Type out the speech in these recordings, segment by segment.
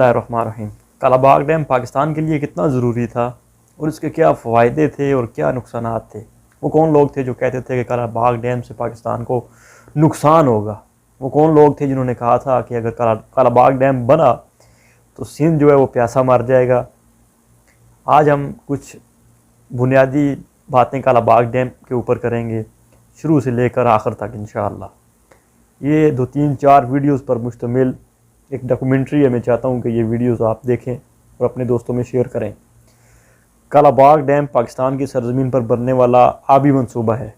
बिस्मिल्लाहिर्रहमानिर्रहीम। कालाबाग डैम पाकिस्तान के लिए कितना ज़रूरी था और इसके क्या फ़ायदे थे और क्या नुकसानात थे। वो कौन लोग थे जो कहते थे कि कालाबाग डैम से पाकिस्तान को नुकसान होगा। वो कौन लोग थे जिन्होंने कहा था कि अगर कालाबाग डैम बना तो सिंध जो है वो प्यासा मर जाएगा। आज हम कुछ बुनियादी बातें कालाबाग डैम के ऊपर करेंगे, शुरू से लेकर आखिर तक इंशाअल्लाह। ये 2-3-4 वीडियोज़ पर मुश्तमिल एक डॉक्यूमेंट्री है। मैं चाहता हूँ कि ये वीडियोस आप देखें और अपने दोस्तों में शेयर करें। कालाबाग डैम पाकिस्तान की सरजमीन पर बनने वाला आबी मंसूबा है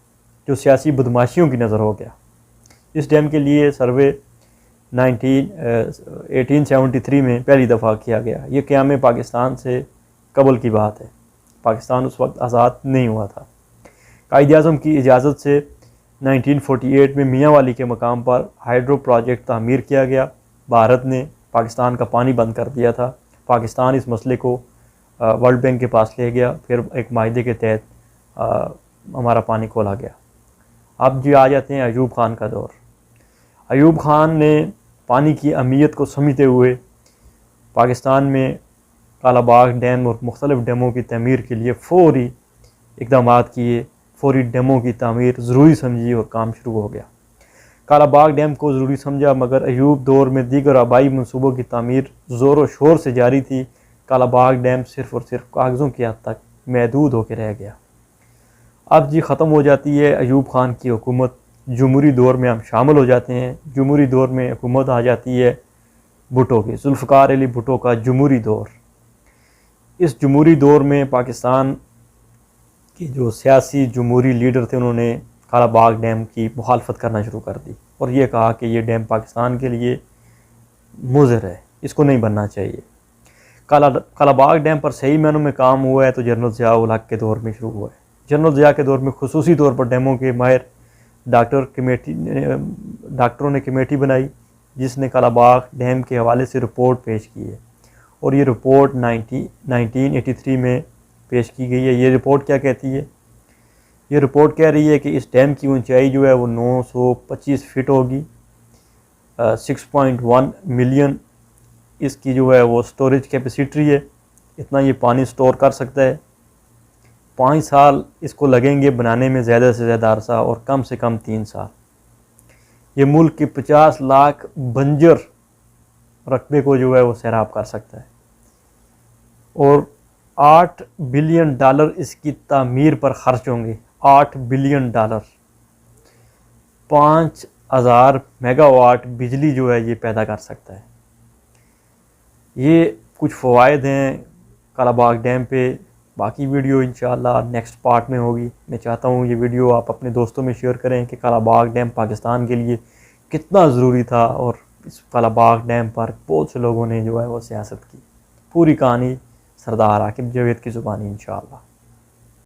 जो सियासी बदमाशियों की नज़र हो गया। इस डैम के लिए सर्वे 1873 में पहली दफ़ा किया गया। ये क़याम पाकिस्तान से कबल की बात है। पाकिस्तान उस वक्त आज़ाद नहीं हुआ था। कायद-ए-आज़म की इजाज़त से 1948 में मियाँ वाली के मकाम पर हाइड्रो प्रोजेक्ट तामीर किया गया। भारत ने पाकिस्तान का पानी बंद कर दिया था। पाकिस्तान इस मसले को वर्ल्ड बैंक के पास ले गया, फिर एक माहदे के तहत हमारा पानी खोला गया। अब जी आ जाते हैं अयूब ख़ान का दौर। अयूब ख़ान ने पानी की अहमियत को समझते हुए पाकिस्तान में कालाबाग डैम और मुख्तलिफ़ डैमों की तमीर के लिए फ़ौरी इक़दाम किए। फ़ौरी डैमों की तामीर ज़रूरी समझी और काम शुरू हो गया। कालाबाग डैम को ज़रूरी समझा, मगर अयूब दौर में दीगर आबाई मनसूबों की तामीर ज़ोर व शोर से जारी थी। कालाबाग डैम सिर्फ़ और सिर्फ कागज़ों की हद तक महदूद होकर रह गया। अब जी ख़त्म हो जाती है अयूब ख़ान की हुकूमत। जमहूरी दौर में हम शामिल हो जाते हैं। जमहूरी दौर में हुकूमत आ जाती है भुट्टो की, जुल्फ़िकार अली भुट्टो का जमहूरी दौर। इस जमहूरी दौर में पाकिस्तान के जो सियासी जमहूरी लीडर थे उन्होंने कालाबाग डैम की मुखालफत करना शुरू कर दी और ये कहा कि ये डैम पाकिस्तान के लिए मुज़र है, इसको नहीं बनना चाहिए। कालाबाग डैम पर सही मायनों में काम हुआ है तो जनरल ज़िया उल हक के दौर में शुरू हुआ है। जनरल ज़िया के दौर में खुसूसी तौर पर डैमों के माहिर डॉक्टरों ने कमेटी बनाई जिसने कालाबाग डैम के हवाले से रिपोर्ट पेश की है और ये रिपोर्ट 1983 में पेश की गई है। ये रिपोर्ट क्या कहती है? ये रिपोर्ट कह रही है कि इस डैम की ऊंचाई जो है वो 925 फीट होगी। 6.1 मिलियन इसकी जो है वो स्टोरेज कैपेसिटी है। इतना ये पानी स्टोर कर सकता है। 5 साल इसको लगेंगे बनाने में, ज़्यादा से ज़्यादा अरसा, और कम से कम 3 साल। ये मुल्क के 50 लाख बंजर रकबे को जो है वो सैराब कर सकता है और $8 बिलियन इसकी तामीर पर ख़र्च होंगे। $8 बिलियन। 5000 मेगावाट बिजली जो है ये पैदा कर सकता है। ये कुछ फ़वाइद हैं कालाबाग डैम पे। बाकी वीडियो इंशाअल्लाह नेक्स्ट पार्ट में होगी। मैं चाहता हूँ ये वीडियो आप अपने दोस्तों में शेयर करें कि कालाबाग डैम पाकिस्तान के लिए कितना ज़रूरी था और इस कालाबाग डैम पर बहुत से लोगों ने जो है वो सियासत की। पूरी कहानी सरदार आकिब जावेद की ज़ुबानी इंशाअल्लाह।